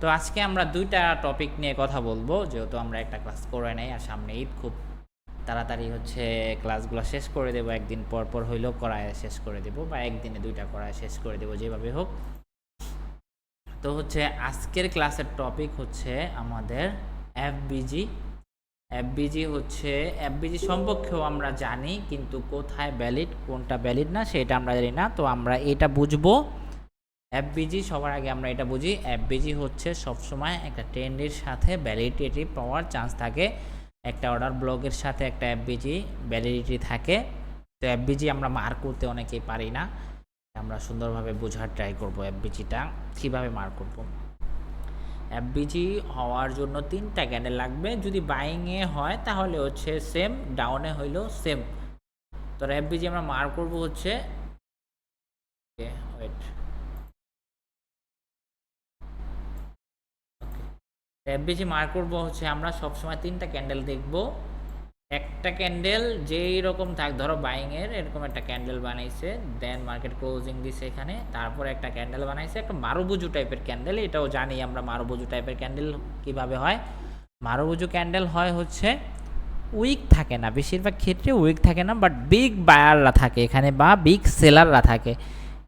তো আজকে আমরা দুইটা টপিক নিয়ে কথা বলবো, যেহেতু আমরা একটা ক্লাস করে নাই আর সামনে ঈদ, খুব তাড়াতাড়ি হচ্ছে ক্লাসগুলো শেষ করে দেবো, একদিন পর পর হইলেও করায় শেষ করে দেবো বা একদিনে দুইটা করায় শেষ করে দেবো, যেভাবে হোক। তো হচ্ছে আজকের ক্লাসের টপিক হচ্ছে আমাদের এফবিজি। এফবিজি হচ্ছে, এফবিজি সম্পর্কেও আমরা জানি, কিন্তু কোথায় ভ্যালিড কোনটা ভ্যালিড না সেটা আমরা জানি না। তো আমরা এটা বুঝবো। এফবিজি সবার আগে আমরা এটা বুঝি, এফবিজি হচ্ছে সবসময় একটা ট্রেন্ডের সাথে ভ্যালিডিটি পাওয়ার চান্স থাকে। একটা অর্ডার ব্লকের সাথে একটা এফবিজি ভ্যালিডিটি থাকে। তো এফবিজি আমরা মার্ক করতে অনেকেই পারি না, আমরা সুন্দরভাবে বোঝার ট্রাই করব এফবিজিটা কীভাবে মার্ক করব। এফবিজি হওয়ার জন্য 3টা ক্যান্ডেল লাগবে, যদি বাইংয়ে হয় তাহলে হচ্ছে সেম, ডাউনে হইলেও সেম। তো এফবিজি আমরা মার্ক করব হচ্ছে, ওয়েট, এফবিজি মার্ক করব হচ্ছে আমরা সবসময় 3টা ক্যান্ডেল দেখব। একটা ক্যান্ডেল যেই রকম থাক, ধরো বাইংয়ের এরকম একটা ক্যান্ডেল বানাইছে, দেন মার্কেট ক্লোজিং দিছে এখানে, তারপর একটা ক্যান্ডেল বানাইছে একটা মারুবুজু টাইপের ক্যান্ডেল। এটাও জানি আমরা মারুবুজু টাইপের ক্যান্ডেল কিভাবে হয়। মারুবুজু ক্যান্ডেল হয় হচ্ছে উইক থাকে না, বেশিরভাগ ক্ষেত্রে উইক থাকে না, বাট বিগ বায়াররা থাকে এখানে বা বিগ সেলাররা থাকে।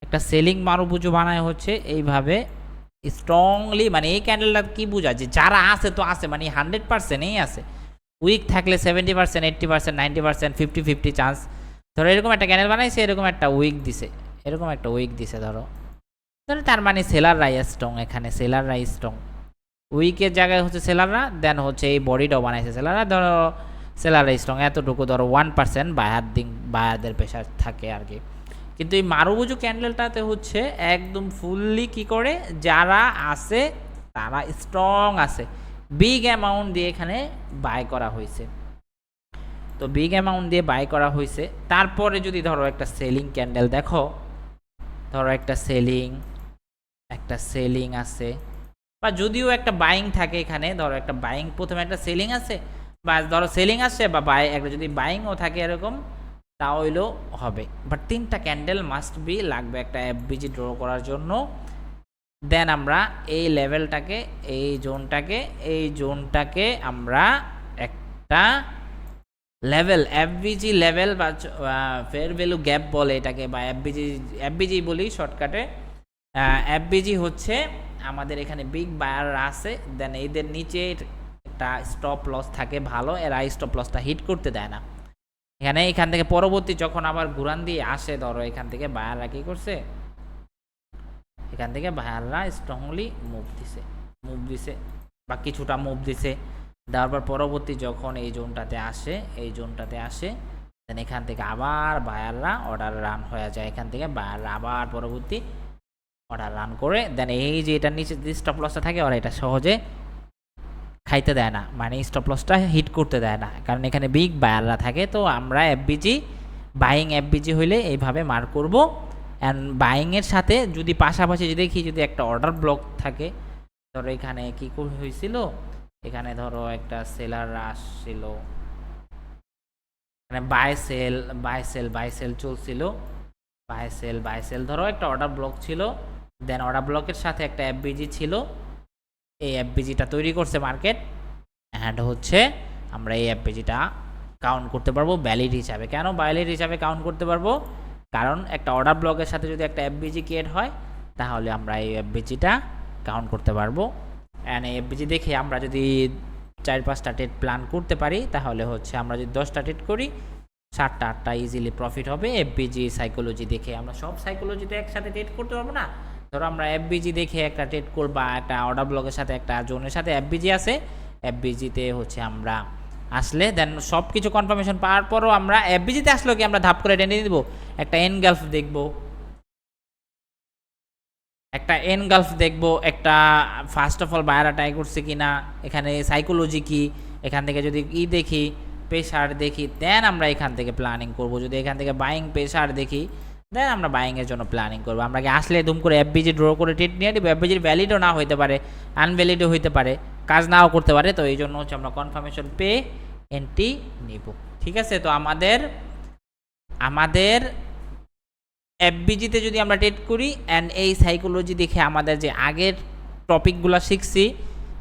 একটা সেলিং মারুবুজু বানায় হচ্ছে এইভাবে স্ট্রংলি, মানে এই ক্যান্ডেলটা কি বোঝা যে যারা আছে তো আছে, মানে 100%ই আছে। উইক থাকলে 70%, 80%, 90%, 50-50 চান্স। ধরো এরকম একটা ক্যান্ডেল বানাইছে, এরকম একটা উইক দিছে, এরকম একটা উইক দিছে, ধরো ধরো তার মানে সেলাররাই স্ট্রং, এখানে সেলাররাই স্ট্রং। উইকের জায়গায় হচ্ছে সেলাররা, দেন হচ্ছে এই বডিটাও বানাইছে সেলাররা, ধরো সেলাররা স্ট্রং এতটুকু, ধরো 1% বায়ারদের প্রেশার থাকে আর কি। কিন্তু এই মারুবুজু ক্যান্ডেলটাতে হচ্ছে একদম ফুললি কি করে, যারা আছে তারা স্ট্রং আছে, বিগ অ্যামাউন্ট দিয়ে এখানে বাই করা হয়েছে। তো বিগ অ্যামাউন্ট দিয়ে বাই করা হয়েছে। তারপরে যদি ধরো একটা সেলিং ক্যান্ডেল দেখো, ধরো একটা সেলিং আছে, বা যদিও একটা বাইং থাকে এখানে, ধরো একটা বাইং, প্রথমে একটা সেলিং আছে, বা ধরো সেলিং আসছে বা বাই একটা যদি বাইংও থাকে এরকম, তা হইলেও হবে। বাট 3টা ক্যান্ডেল মাস্ট বি লাগবে একটা এফবিজি ড্র করার জন্য। দেন আমরা এই লেভেলটাকে, এই জোনটাকে আমরা একটা লেভেল, এফবিজি লেভেল বা ফেয়ার ভ্যালু গ্যাপ বলে এটাকে, বা এফবিজি বলি শর্টকাটে। এফবিজি হচ্ছে আমাদের এখানে বিগ বায়ার আছে, দেন এদের নিচে একটা স্টপ লস থাকে ভালো, এরা স্টপ লসটা হিট করতে দেয় না। এখান থেকে পরবর্তী যখন আবার ঘুরান দিয়ে আসে, ধরো এখান থেকে বায়াররা কী করছে, এখান থেকে বায়াররা স্ট্রংলি মুভ দিছে বা কিছুটা মুভ দিছে, দেওয়ার পর পরবর্তী যখন এই জোনটাতে আসে দেন এখান থেকে আবার বায়াররা অর্ডার রান হয়ে যায়, এখান থেকে বায়াররা আবার পরবর্তী অর্ডার রান করে, দেন এই যে এটার নিচে যে স্টপ লসটা থাকে ওরা এটা সহজে খাইতে দেয় না, মানে স্টপ লসটা হিট করতে দেয় না, কারণ এখানে বিগ বায়াররা থাকে। তো আমরা বাইং এফবিজি হইলে এইভাবে মার্ক করব। অ্যান্ড বাইংয়ের সাথে যদি পাশাপাশি যদি দেখি, যদি একটা অর্ডার ব্লক থাকে, ধরো এখানে কি হয়েছিল, এখানে ধরো একটা সেলার আসছিল, এখানে বাই সেল চলছিল, বাই সেল ধরো একটা অর্ডার ব্লক ছিল, দেন অর্ডার ব্লকের সাথে একটা এফবিজি ছিল, এই এফবিজিটা তৈরি করছে মার্কেট, অ্যান্ড হচ্ছে আমরা এই এফবিজিটা কাউন্ট করতে পারবো ভ্যালিড হিসাবে। কেন ভ্যালিড হিসাবে কাউন্ট করতে পারবো? কারণ একটা অর্ডার ব্লকের সাথে যদি একটা এফবিজি ক্রিয়েট হয়, তাহলে আমরা এই এফবিজিটা কাউন্ট করতে পারবো। অ্যান্ড এই এফবিজি দেখে আমরা যদি 4-5টা ট্রেড প্ল্যান করতে পারি, তাহলে হচ্ছে আমরা যদি 10টা ট্রেড করি, 7টা-8টা ইজিলি প্রফিট হবে। এফবিজি সাইকোলজি দেখে আমরা সব সাইকোলজিতে একসাথে ট্রেড করতে পারবো না। ধরো আমরা এফবিজি দেখে একটা ট্রেড করবা, একটা অর্ডার ব্লকের সাথে একটা জোনের সাথে এফবিজি আছে, এফবিজিতে হচ্ছে আমরা আসলে দেন সব কিছু কনফার্মেশন পাওয়ার পরও আমরা এফবিজিতে আসলেও কি আমরা ধাপ করে টেনে দিব, একটা এনগালফ দেখবো, একটা ফার্স্ট অফ অল বায়ারা ট্রাই করছে কি না, এখানে সাইকোলজি কি, এখান থেকে যদি দেখি প্রেশার দেখি, দেন আমরা এখান থেকে প্ল্যানিং করব। যদি এখান থেকে বাইং প্রেশার দেখি, দেন আমরা বাইংয়ের জন্য প্ল্যানিং করবো। আমরা কি আসলে দুম করে এফবিজি ড্র করে ট্রেড নিয়ে দিব, এফবিজির ভ্যালিডও না হইতে পারে, আনভ্যালিডও হইতে পারে, কাজ নাও করতে পারে। তো এই জন্য হচ্ছে আমরা কনফার্মেশন পেয়ে এন্ট্রি নিব। ঠিক আছে, তো আমাদের এফবিজিতে যদি আমরা ট্রেড করি, অ্যান্ড এই সাইকোলজি দেখে আমাদের যে আগের টপিকগুলো শিখছি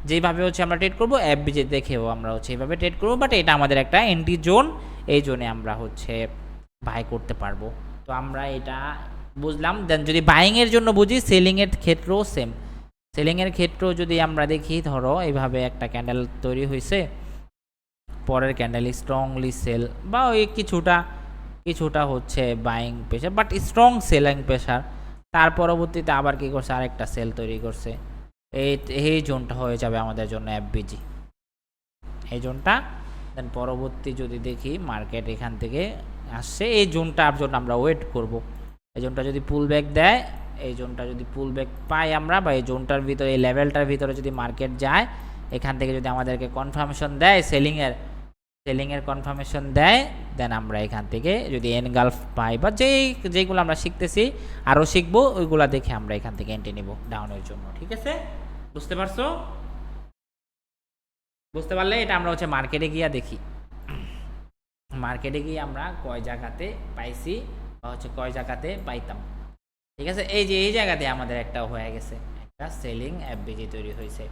যেভাবে হচ্ছে আমরা ট্রেড করবো, এফবিজি দেখেও আমরা হচ্ছে এইভাবে ট্রেড করবো, বাট এটা আমাদের একটা এন্ট্রি জোন, এই জোনে আমরা হচ্ছে বাই করতে পারবো। তো আমরা এটা বুঝলাম। দেন যদি বাইংয়ের জন্য বুঝি, সেলিংয়ের ক্ষেত্রেও সেম। সেলিংয়ের ক্ষেত্রেও যদি আমরা দেখি, ধরো এইভাবে একটা ক্যান্ডেল তৈরি হয়েছে, পরের ক্যান্ডেল স্ট্রংলি সেল বা ওই কিছুটা হচ্ছে buying pressure, but strong selling pressure, তার পরবর্তীতে আবার কি করছে, আরেকটা সেল তৈরি করছে, এই জোনটা হয়ে যাবে আমাদের জন্য এফবিজি, এই জোনটা। দেন পরবর্তী যদি দেখি মার্কেট এখান থেকে আসছে, এই জোনটার জন্য আমরা ওয়েট করব। এই জোনটা যদি পুল ব্যাক দেয়, এই জোনটা যদি পুল ব্যাক পাই আমরা, বা এই জোনটার ভিতরে, এই লেভেলটার ভিতরে যদি মার্কেট যায়, এখান থেকে যদি আমাদেরকে কনফার্মেশন দেয়, সেলিংয়ের কনফার্মেশন দেয়, দেন আমরা এখান থেকে যদি এনগালফ পাই, বা যেইগুলো আমরা শিখতেছি আরও শিখবো, ওইগুলো দেখে আমরা এখান থেকে এন্ট্রি নিব ডাউনের জন্য। ঠিক আছে, বুঝতে পারছো? বুঝতে পারলে এটা আমরা হচ্ছে মার্কেটে গিয়া দেখি, মার্কেটে গিয়ে আমরা কয় জায়গাতে পাইছি বা হচ্ছে কয় জায়গাতে পাইতাম। ঠিক আছে, এই যে এই জায়গাতে আমাদের একটা হয়ে গেছে, একটা সেলিং এফবিজি তৈরি হয়েছে।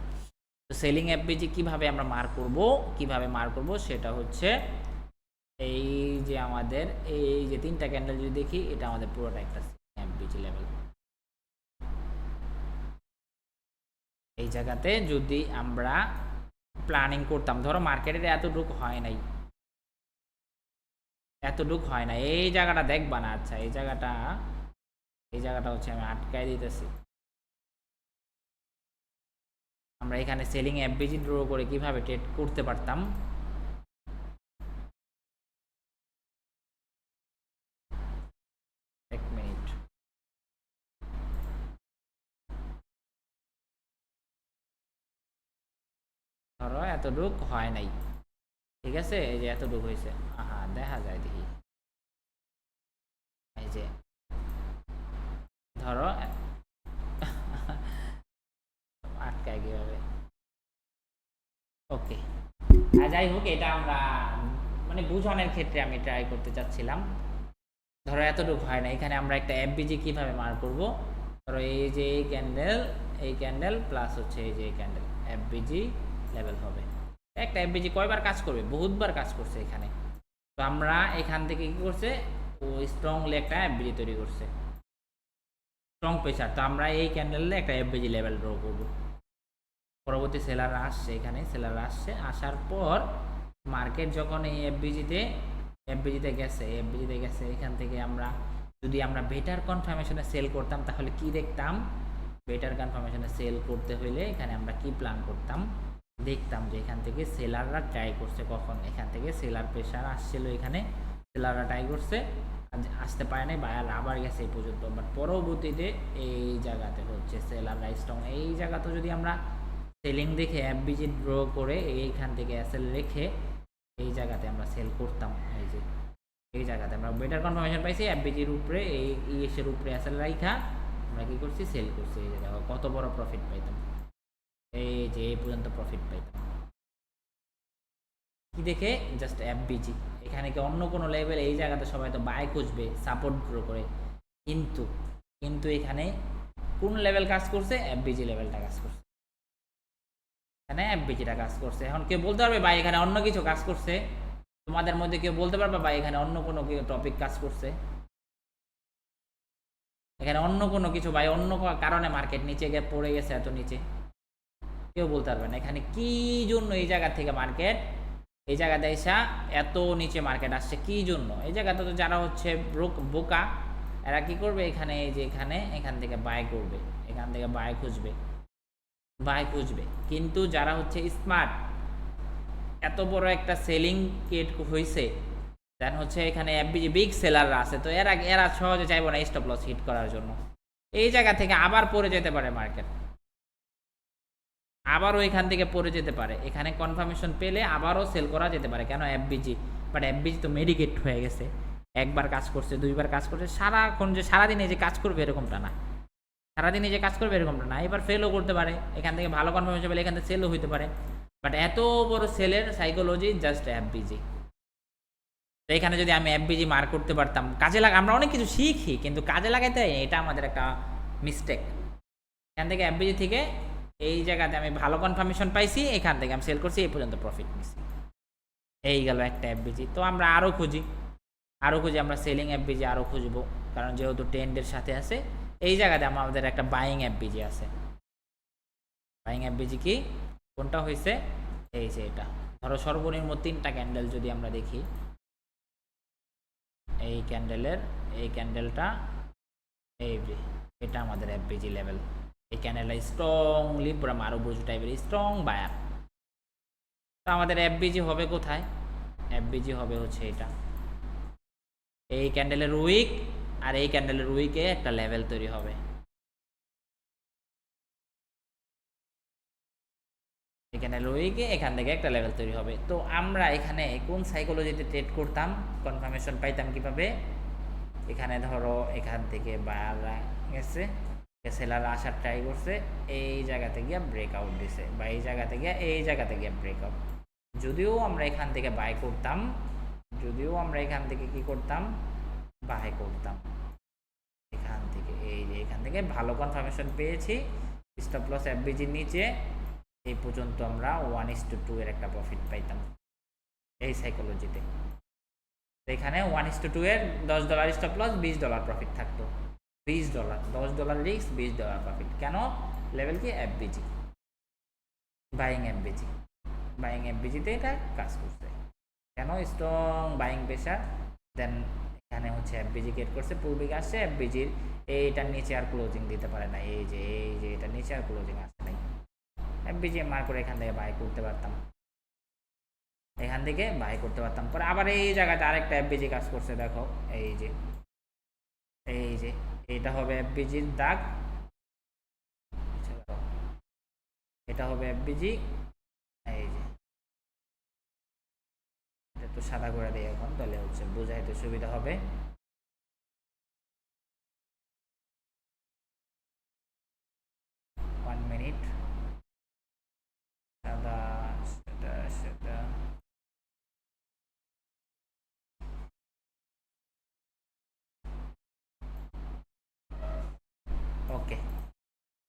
তো সেলিং এফবিজি কিভাবে আমরা মার করব সেটা হচ্ছে, এই যে আমাদের এই যে তিনটা ক্যান্ডেল যদি দেখি, এটা আমাদের পুরোটা একটা এফবিজি লেভেল। এই জায়গাতে যদি আমরা প্ল্যানিং করতাম, ধরো মার্কেটের এতটুকু হয় নাই, এই জায়গাটা দেখবা না। আচ্ছা, এই জায়গাটা হচ্ছে আমি আটকায় দিতেছি। আমরা এখানে সেলিং এফবিজি ড্র করে কিভাবে ট্রেড করতে পারতাম, এক মিনিট। ধরো এতটুক হয় নাই, ঠিক আছে, এই যে এতটুকু হয়েছে, দেখা যায় দেখি, এই যে ধরো আটকায় কিভাবে, ওকে। আর যাই হোক, এটা আমরা মানে বুঝানোর ক্ষেত্রে আমি ট্রাই করতে চাচ্ছিলাম। ধরো এতটুকু হয় না, এখানে আমরা একটা এফবিজি কিভাবে মার করব, ধরো এই যে এই ক্যান্ডেল প্লাস হচ্ছে এই যে ক্যান্ডেল, এফবিজি লেভেল হবে। একটা এফবিজি কয়বার কাজ করবে, বহুতবার কাজ করছে এখানে। তো আমরা এখান থেকে কি করছে, ও স্ট্রংলি একটা এফবিজি তৈরি করছে, স্ট্রং প্রেশার। তো আমরা এই ক্যান্ডেলে একটা এফবিজি লেভেল ড্র করব। পরবর্তী সেলাররা আসছে, এখানে সেলাররা আসার পর মার্কেট যখন এই এফবিজিতে গেছে, এখান থেকে আমরা যদি আমরা বেটার কনফার্মেশনে সেল করতাম, তাহলে কি দেখতাম, বেটার কনফার্মেশনে সেল করতে হইলে এখানে আমরা কি প্ল্যান করতাম, দেখতাম যে এখান থেকে সেলাররা ট্রাই করছে, কখন এখান থেকে সেলার প্রেশার আসছিল, এখানে সেলাররা ট্রাই করছে, আসতে পারে নাই, বায়ার আবার গেছে এই পর্যন্ত, বাট পরবর্তীতে এই জায়গাতে হচ্ছে সেলাররা স্ট্রং, এই জায়গাতে যদি আমরা সেলিং দেখে এফবিজি ড্র করে এইখান থেকে এসএল রেখে এই জায়গাতে আমরা সেল করতাম, এই জায়গাতে আমরা বেটার কনফার্মেশন পাইছি, এফবিজির উপরে এই ইএসের উপরে এসএল রাইখা আমরা কি করছি, সেল করছি। এই জায়গায় কত বড় প্রফিট পাইতাম, এই যে এই পর্যন্ত প্রফিট পাইতাম কি দেখে, জাস্ট এফবিজি। এখানে কি অন্য কোনো লেভেল, এই জায়গাতে সবাই তো বাই খুঁজবে সাপোর্ট গ্রো করে, কিন্তু এখানে কোন লেভেল কাজ করছে, এফবিজি লেভেলটা কাজ করছে, এখানে এফবিজিটা কাজ করছে। এখন কেউ বলতে পারবে ভাই এখানে অন্য কিছু কাজ করছে, তোমাদের মধ্যে কেউ বলতে পারবে ভাই এখানে অন্য কোনো টপিক কাজ করছে, এখানে অন্য কোনো কিছু ভাই, অন্য কারণে মার্কেট নিচে গিয়ে পড়ে গেছে এত নিচে, কেউ বলতে পারবে না এখানে কি জন্য এই জায়গা থেকে মার্কেট, এই জায়গাতে এসা এত নিচে মার্কেট আসছে কি জন্য। এই জায়গাতে তো যারা হচ্ছে বোকা, এরা কি করবে, এখানে এই যে এখান থেকে বাই করবে, এখান থেকে বাই খুঁজবে, কিন্তু যারা হচ্ছে স্মার্ট, এত বড় একটা সেলিং কেট হয়েছে, দেন হচ্ছে এখানে এফবিজি বিগ সেলাররা আছে, তো এরা সহজে চাইবো না স্টপ লস হিট করার জন্য, এই জায়গা থেকে আবার পড়ে যেতে পারে মার্কেট, আবারও এখান থেকে পড়ে যেতে পারে, এখানে কনফার্মেশন পেলে আবারও সেল করা যেতে পারে, কেন এফবিজি, বাট এফবিজি তো মেডিকেট হয়ে গেছে, একবার কাজ করছে, দুইবার কাজ করছে, সারাক্ষণ যে সারাদিনে যে কাজ করবে এরকমটা না, এবার ফেলও করতে পারে, এখান থেকে ভালো কনফার্মেশন পেলে এখান থেকে সেলও হইতে পারে, বাট এত বড় সেলের সাইকোলজি জাস্ট এফবিজি। তো এখানে যদি আমি এফবিজি মার করতে পারতাম, আমরা অনেক কিছু শিখি কিন্তু কাজে লাগাইতে, এটা আমাদের একটা মিস্টেক। এখান থেকে এফবিজি থেকে এই জায়গাতে আমি ভালো কনফার্মেশন পাইছি, এখান থেকে আমি সেল করছি, এই পর্যন্ত প্রফিট নিছি। এই গেল একটা এফবিজি। তো আমরা আরও খুঁজি, আমরা সেলিং এফবিজি আরও খুঁজবো, কারণ যেহেতু ট্রেন্ডের সাথে আছে। এই জায়গাতে আমাদের একটা বাইং এফবিজি আছে। বাইং এফবিজি কি, কোনটা হয়েছে, এই যে এটা। ধরো সর্বনিম্ন 3টা ক্যান্ডেল যদি আমরা দেখি, এই ক্যান্ডেলের এই ক্যান্ডেলটা, এই যে এটা আমাদের এফবিজি লেভেল। এই ক্যান্ডেলটা স্ট্রংলি পুরো মারুবুজু টাইপের স্ট্রং বায়ার। তো আমাদের এফবিজি হবে কোথায়, এফবিজি হবে হচ্ছে এটা। এই ক্যান্ডেলের উইক আর এই ক্যান্ডেলের উইকে একটা লেভেল তৈরি হবে। এখানে উইকে এখান থেকে একটা লেভেল তৈরি হবে। তো আমরা এখানে কোন সাইকোলজিতে ট্রেড করতাম, কনফার্মেশন পাইতাম কিভাবে? এখানে ধরো এখান থেকে বায়াররা গেছে, সেলার আসার ট্রাই করছে, এই জায়গাতে গিয়ে ব্রেকআউট দিছে, বা এই জায়গাতে গিয়ে এই জায়গাতে গিয়ে ব্রেকআউট। যদিও আমরা এখান থেকে বাই করতাম, যদিও আমরা এখান থেকে কি করতাম, বাই করতাম এখান থেকে। এই যে এখান থেকে ভালো কনফার্মেশন পেয়েছি, স্টপ লস এফবিজির নিচে, এই পর্যন্ত আমরা 1:2 এর একটা প্রফিট পাইতাম এই সাইকোলজিতে। এখানে 1:2 এর $10 স্টপ লস, $20 প্রফিট থাকতো। $20, $10 রিস্ক, $20 প্রফিট। কেন? লেভেল কি, এফবিজি, বাইং এফবিজি। বাইং এফবিজিতে এটা কাজ করছে। কেন? স্ট্রং বাইং প্রেশার, দেন এখানে হচ্ছে এফবিজি গেট করছে, পূর্বিক আসছে, এফবিজির এইটার নিচে আর ক্লোজিং দিতে পারে না, এই যে এটার নিচে আর ক্লোজিং আসে নাই। এফবিজি মার করে এখান থেকে বাই করতে পারতাম, এখান থেকে বাই করতে পারতাম। পরে আবার এই জায়গাতে আরেকটা এফবিজি কাজ করছে, দেখো এই যে এটা হবে এফবিজির দাগ, এটা হবে এফবিজি। এই যে এটা তো সাদা করে দিই এখন, তাহলে হচ্ছে বোঝাইতে সুবিধা হবে। ওকে,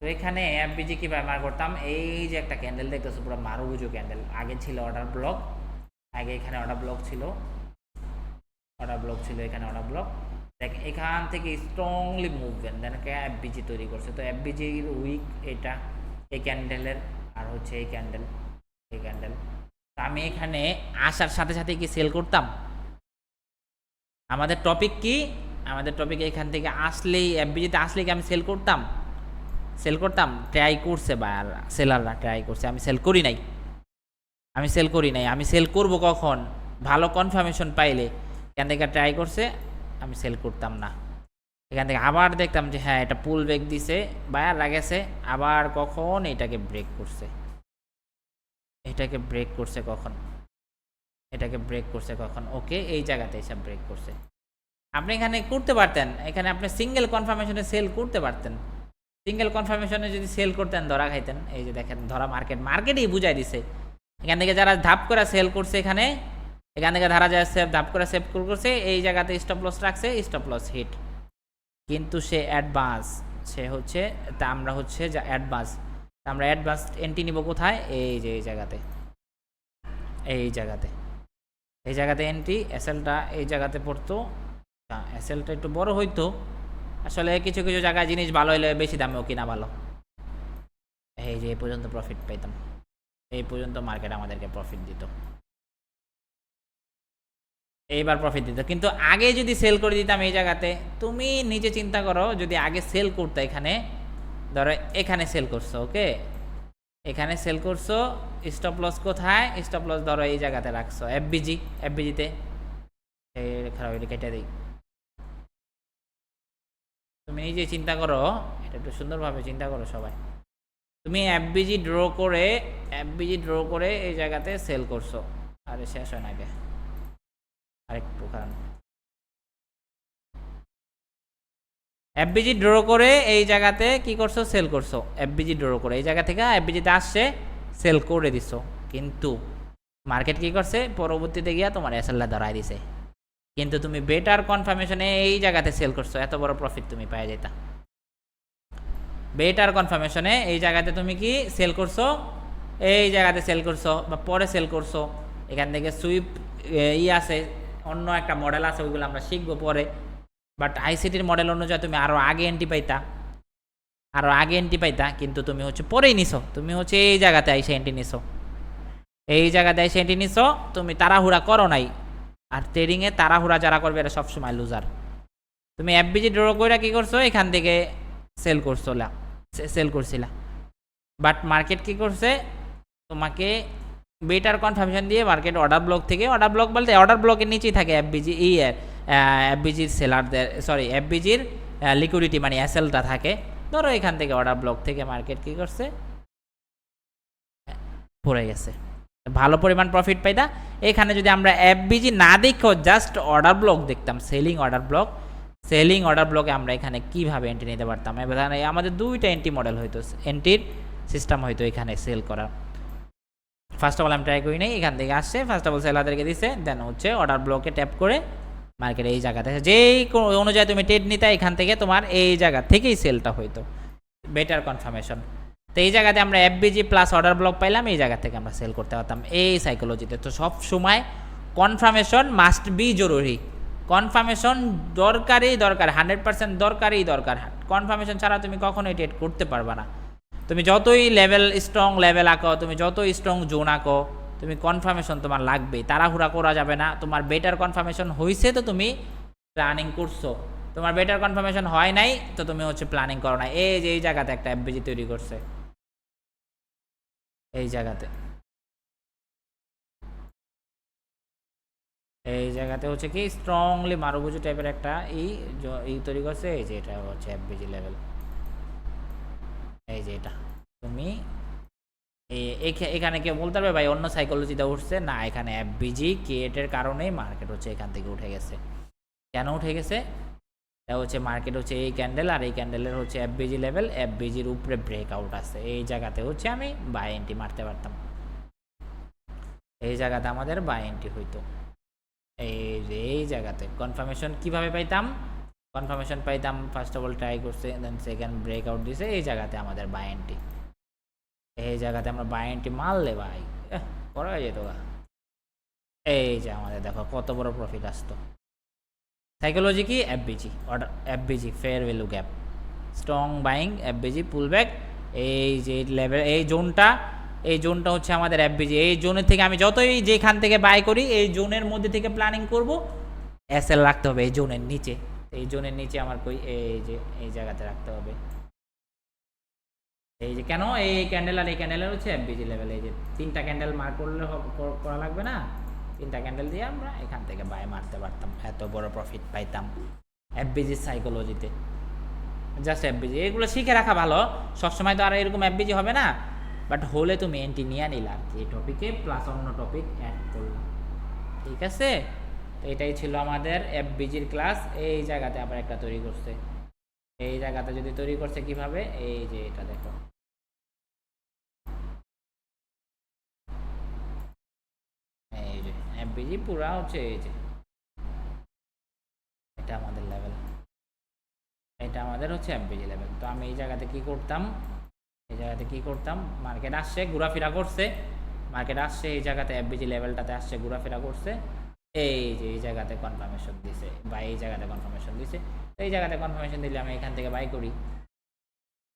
তো এখানে এফবিজি কি ব্যবহার করতাম, এই যে একটা ক্যান্ডেল দেখতেছো পুরো মারুবুজু ক্যান্ডেল, আগে ছিল অর্ডার ব্লক, আগে এখানে অর্ডার ব্লক ছিল, এখানে অর্ডার ব্লক। দেখ এখান থেকে স্ট্রংলি মুভমেন্ট, দেন এফবিজি তৈরি করছে। তো এফবিজির উইক এটা, এই ক্যান্ডেলের, আর হচ্ছে এই ক্যান্ডেল, তো আমি এখানে আসার সাথে সাথে কি সেল করতাম? আমাদের টপিক কি, আমাদের টপিক এখান থেকে আসলেই, এফবিজিতে আসলেই কি আমি সেল করতাম? ট্রাই করছে বায়াররা, সেলাররা ট্রাই করছে, আমি সেল করি নাই। আমি সেল করব কখন? ভালো কনফার্মেশন পাইলে। এখান থেকে ট্রাই করছে, আমি সেল করতাম না। এখান থেকে আবার দেখতাম যে হ্যাঁ এটা পুল ব্রেক দিছে, বায়ার লাগেছে, আবার কখন এটাকে ব্রেক করছে, কখন ওকে এই জায়গাতে এসে ব্রেক করছে। আপনি এখানে করতে পারতেন, এখানে আপনি সিঙ্গেল কনফার্মেশনে সেল করতে পারতেন। সিঙ্গেল কনফার্মেশনে যদি সেল করতেন, ধরা খাইতেন। এই যে দেখেন, ধরা মার্কেটেই বুঝাই দিছে। এখান থেকে যারা ধাপ করে সেল করছে, এখান থেকে ধারা যায় ধাপ করে সেভ করছে, এই জায়গাতে স্টপ লস রাখছে, স্টপ লস হিট। কিন্তু সে অ্যাডভান্স, সে হচ্ছে, তা আমরা হচ্ছে যা অ্যাডভান্স, আমরা অ্যাডভান্স এন্ট্রি নিব কোথায়? এই যে এই জায়গাতে এন্ট্রি, এসএলটা এই জায়গাতে পড়তো। এসএলটা একটু বড় হইতো, আসলে কিছু কিছু জায়গায় জিনিস ভালো হইলে বেশি দামেও কিনা ভালো। এই যে এই পর্যন্ত প্রফিট পাইতাম, এই পর্যন্ত মার্কেট আমাদেরকে প্রফিট দিত, এইবার প্রফিট দিত। কিন্তু আগে যদি সেল করে দিতাম এই জায়গাতে, তুমি নিজে চিন্তা করো, যদি আগে সেল করতে, এখানে ধরো এখানে সেল করছো, ওকে, এখানে সেল করছো, স্টপ লস কোথায়? স্টপ লস ধরো এই জায়গাতে রাখছো, এফবিজিতে। খারাপ কেটে দিই, তুমি নিজে চিন্তা করো, এটা একটু সুন্দরভাবে চিন্তা করো সবাই। তুমি এফবিজি ড্র করে এই জায়গাতে সেল করছো, আরে শেষ হয় না, আরেকটু কারণ এফবিজি ড্র করে এই জায়গাতে কি করছো? সেল করছো। এফবিজি ড্র করে এই জায়গা থেকে এফবিজিতে আসছে, সেল করে দিছো। কিন্তু মার্কেট কি করছে? পরবর্তীতে গিয়া তোমার এসএলটা ধরাই দিছে। কিন্তু তুমি বেটার কনফার্মেশনে এই জায়গাতে সেল করছো, এত বড় প্রফিট তুমি পাই যেতা। বেটার কনফার্মেশনে এই জায়গাতে তুমি কি সেল করছো, এই জায়গাতে সেল করছো বা পরে সেল করছো, এখান থেকে সুইপ আছে, অন্য একটা মডেল আছে, ওইগুলো আমরা শিখবো পরে। বাট আইসিটির মডেল অনুযায়ী তুমি আরও আগে এন্ট্রি পাইতা, আরও আগে এন্ট্রি পাইতা, কিন্তু তুমি হচ্ছে পরেই নিছো, তুমি হচ্ছে এই জায়গাতে আইসে এন্ট্রি নিছো, এই জায়গাতে আইসে এন্ট্রি নিছো, তুমি তাড়াহুড়া করো নাই। আর ট্রেডিংয়ে তাড়াহুড়া যারা করবে এরা সবসময় লুজার। তুমি এফবিজি ড্র করে কি করছো, এখান থেকে সেল করছোলা, সেল করছিলা, বাট মার্কেট কি করছে, তোমাকে বেটার কনফার্মেশন দিয়ে মার্কেট অর্ডার ব্লক থেকে, অর্ডার ব্লক বলতে অর্ডার ব্লকের নিচেই থাকে এফবিজি, এফবিজির সেলারদের, সরি এফবিজির লিকুইডিটি মানে এসএলটা থাকে। ধরো এখান থেকে অর্ডার ব্লক থেকে মার্কেট কি করছে, পড়ে গেছে, ভালো পরিমাণ প্রফিট পাইতা। এখানে যদি আমরা এফবিজি না দেখো জাস্ট অর্ডার ব্লক দেখতাম, selling order block, selling order ব্লকে আমরা এখানে কীভাবে এন্ট্রি নিতে পারতাম, এখানে আমাদের দুইটা এন্ট্রি মডেল হইতো, এন্ট্রির সিস্টেম হইতো এখানে সেল করার। ফার্স্ট অফ অল আমি ট্রাই করি নাই, এখান থেকে আসছে, ফার্স্ট অফ অল সেলারদেরকে দিচ্ছে, দেন হচ্ছে অর্ডার ব্লকে ট্যাপ করে মার্কেট এই জায়গাতে যেই অনুযায়ী তুমি ট্রেড নিতে, এখান থেকে তোমার এই জায়গা থেকেই সেলটা হইতো, বেটার কনফার্মেশন। তো এই জায়গাতে আমরা এফবিজি প্লাস অর্ডার ব্লক পাইলাম, এই জায়গা থেকে আমরা সেল করতে পারতাম এই সাইকোলজিতে। তো সব সময় কনফার্মেশন মাস্ট বি জরুরি, কনফার্মেশন দরকারই দরকার, 100% দরকারই দরকার। কনফার্মেশন ছাড়া তুমি কখনোই ট্রেড করতে পারবা না। তুমি যতই লেভেল স্ট্রং লেভেল আঁকো, তুমি যতই স্ট্রং জোন আঁকো, তুমি কনফার্মেশন তোমার লাগবেই, তাড়াহুড়া করা যাবে না। তোমার বেটার কনফার্মেশন হয়েছে তো তুমি প্ল্যানিং করছো, তোমার বেটার কনফার্মেশন হয় নাই তো তুমি হচ্ছে প্ল্যানিং করো না। এই যে এই জায়গাতে একটা এফবিজি তৈরি করছে, এই জায়গাতে, এই জায়গাতে হচ্ছে কি স্ট্রংলি মারুবুজু টাইপের একটা এই তৈরি করছে, এই যে এটা হচ্ছে এফবিজি লেভেল, এই যে এটা তুমি এখানে কেউ বলতে পারবে ভাই অন্য সাইকোলজিতে উঠছে না, এখানে এফবিজি ক্রিয়েটের কারণেই মার্কেট হচ্ছে এখান থেকে উঠে গেছে। কেন উঠে গেছে, এটা হচ্ছে মার্কেট হচ্ছে এই ক্যান্ডেল আর এই ক্যান্ডেলের হচ্ছে এফবিজি লেভেল, এফবিজির উপরে ব্রেকআউট আছে, এই জায়গাতে হচ্ছে আমি বাই এন্ট্রি মারতে পারতাম, এই জায়গাতে আমাদের বাই এন্ট্রি হইতো। এই জায়গাতে কনফার্মেশন কিভাবে পাইতাম, কনফার্মেশন পাইতাম ফার্স্ট অফ অল ট্রাই করছে, দেন সেকেন্ড ব্রেকআউট দিছে, এই জায়গাতে আমাদের বাই এন্ট্রি, এই জায়গাতে আমরা বাই এন্ট্রি মারলে ভাই করা যেত গা। এই যে আমাদের দেখো কত বড় প্রফিট আসতো। সাইকোলজি কি, FBG order, FBG fair value gap, strong buying, FBG পুল ব্যাক, এই যে লেভেল, এই জোনটা, এই জোনটা হচ্ছে আমাদের এফবিজি। এই জোনের থেকে আমি যতই যেখান থেকে বাই করি, এই জোনের মধ্যে থেকে প্ল্যানিং করব, এসএল রাখতে হবে এই জোনের নিচে, এই জোনের নিচে আমার কই, এই যে এই জায়গাতে রাখতে হবে, এই যে কেন এই ক্যান্ডেল আর এই ক্যান্ডেলের হচ্ছে এফবিজি লেভেল, এই যে তিনটা ক্যান্ডেল মার করলে করা লাগবে না, তিনটা ক্যান্ডেল দিয়ে আমরা এখান থেকে বাই মারতে পারতাম, এত বড় প্রফিট পাইতাম এফবিজি সাইকোলজিতে। জাস্ট এফবিজি এগুলো শিখে রাখা ভালো, সবসময় তো আর এরকম এফবিজি হবে না, বাট হলে তুমি এন্ট্রি নিয়ে নিলা আর কি, এই টপিকে প্লাস অন্য টপিক অ্যাড করলাম, ঠিক আছে। তো এটাই ছিল আমাদের এফবিজির ক্লাস। এই জায়গাতে আবার একটা তৈরি করছে, এই জায়গাতে যদি তৈরি করছে কিভাবে, এই যে এটা দেখো, এই যে এফবিজি পুরা হচ্ছে, এই যে এটা আমাদের লেভেল, এটা আমাদের হচ্ছে এফবিজি লেভেল। তো আমি এই জায়গাতে কি করতাম, এই জায়গাতে কি করতাম, মার্কেট আসছে ঘোরাফেরা করছে, মার্কেট আসছে এই জায়গাতে এফবিজি লেভেলটাতে আসছে ঘোরাফেরা করছে, এই যে এই জায়গাতে কনফার্মেশন দিছে বা এই জায়গাতে কনফার্মেশন দিছে, এই জায়গাতে কনফার্মেশন দিলে আমি এখান থেকে বাই করি,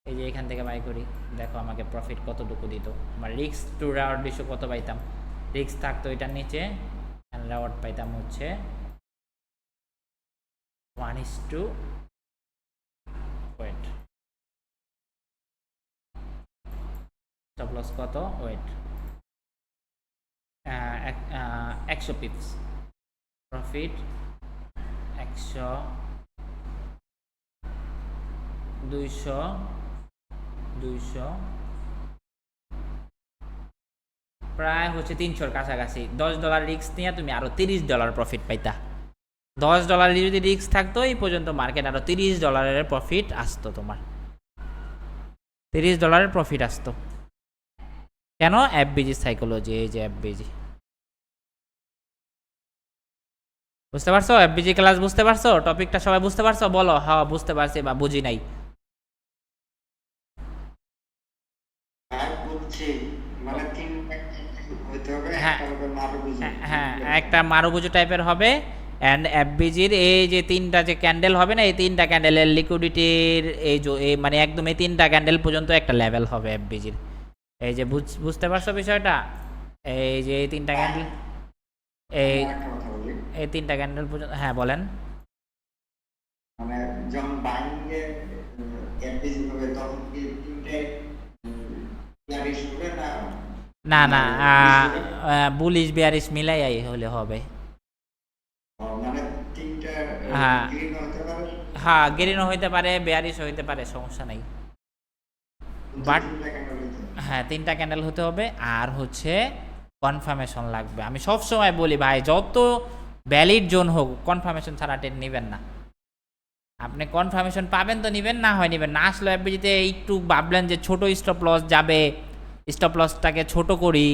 এই যে এখান থেকে বাই করি, দেখো আমাকে প্রফিট কতটুকু দিত, আমার রিস্ক টু রাওয়ার্ড রেশিও কত পাইতাম, রিস্ক থাকতো এটার নিচে, রাওয়ার্ড পাইতাম হচ্ছে 1:, ওয়েট, স্টপ লস কত, ওয়েট 100 পিপস, প্রফিট 100, 200, 200, প্রায় হচ্ছে 300-র কাছাকাছি। $10 রিস্ক নিয়ে তুমি আরো $30 প্রফিট পাইতা, $10 যদি রিস্ক থাকতো এই পর্যন্ত মার্কেট আরো $30 প্রফিট আসতো, তোমার $30 প্রফিট আসতো। কেন, এফবিজি সাইকোলজি, এই যে এফবিজি, বুঝতে পারছো? এফবিজি ক্লাস বুঝতে পারছো? টপিকটা সবাই বুঝতে পারছো? বলো হ্যাঁ বুঝতে পারছি বা বুঝি নাই। হচ্ছে মানে তিনটা হইতে হবে, হ্যাঁ একটা হবে মারুবুজু হ্যাঁ একটা মারুবুজু টাইপের হবে। অ্যান্ড এফবিজির এই যে তিনটা যে ক্যান্ডেল হবে না, এই তিনটা ক্যান্ডেলের লিকুইডিটির এই যে এই মানে একদম এই তিনটা ক্যান্ডেল পর্যন্ত একটা লেভেল হবে এফবিজির। এই যে বুঝতে পারছো বিষয়টা? এই যে এই তিনটা ক্যান্ডেল, এই আমি আরেকটা কথা বলি, এই তিনটা ক্যান্ডেল পর্যন্ত, হ্যাঁ বলেন। মানে যখন বাইরে এফবিজি হবে তখন কি তিনটে ইয়ারিশ হবে না না না বুলিশ হবে? বুলিশ বিয়ারিশ মিলাই হলে হবে। মানে তিনটা হ্যাঁ গ্রিন হতে পারে, হ্যাঁ গ্রিনও হইতে পারে, বেয়ারিশ হইতে পারে, সমস্যা নেই। কিন্তু বাট তিনটা ক্যান্ডেল হইতে হবে। হ্যাঁ তিনটা ক্যান্ডেল হতে হবে। আর হচ্ছে কনফার্মেশন লাগবে। আমি সব সময় বলি ভাই, যত ভ্যালিড জোন হোক কনফার্মেশন ছাড়া ট্রেড নেবেন না। আপনি কনফার্মেশন পাবেন তো নেবেন, না হয় নেবেন না। আসলে এফবিজিতে একটু ভাবলেন যে ছোট স্টপ লস যাবে, স্টপ লসটাকে ছোট করি,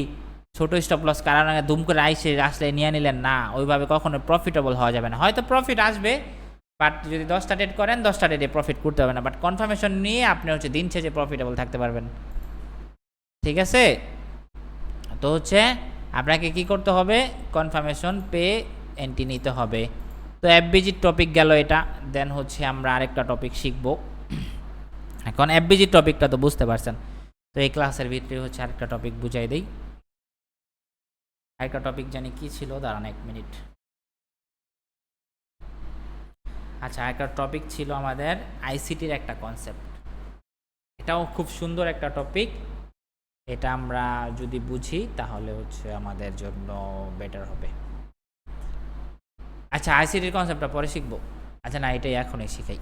ছোট স্টপ লস কারণে দুম করে আসলে নিয়ে নিলেন না, ওইভাবে কখনো প্রফিটেবল হওয়া যাবে না। হয়তো প্রফিট আসবে, বাট যদি 10টা ট্রেড করেন 10টা ট্রেডে প্রফিট করতে হবে না। বাট কনফার্মেশন নিয়ে আপনি হচ্ছে দিন শেষে প্রফিটেবল থাকতে পারবেন। ঠিক আছে? তো হচ্ছে আপনাকে কি করতে হবে, কনফার্মেশন পেয়ে এন্ট্রি নিতে হবে। তো এফবিজির টপিক গেল এটা। দেন হচ্ছে আমরা আরেকটা টপিক শিখব। এখন এফবিজির টপিকটা তো বুঝতে পারছেন। তো এই ক্লাসের ভিতরে হচ্ছে আরেকটা টপিক বুঝাই দেই। আরেকটা টপিক জানি কি ছিল, দাঁড়ান 1 মিনিট। আচ্ছা, আরেকটা টপিক ছিল আমাদের আইসিটির একটা কনসেপ্ট। এটাও খুব সুন্দর একটা টপিক। এটা আমরা যদি বুঝি তাহলে হচ্ছে আমাদের জন্য বেটার হবে। আচ্ছা, আইসিটির কনসেপ্টটা পরে শিখবো। আচ্ছা না, এটাই এখনই শিখাই।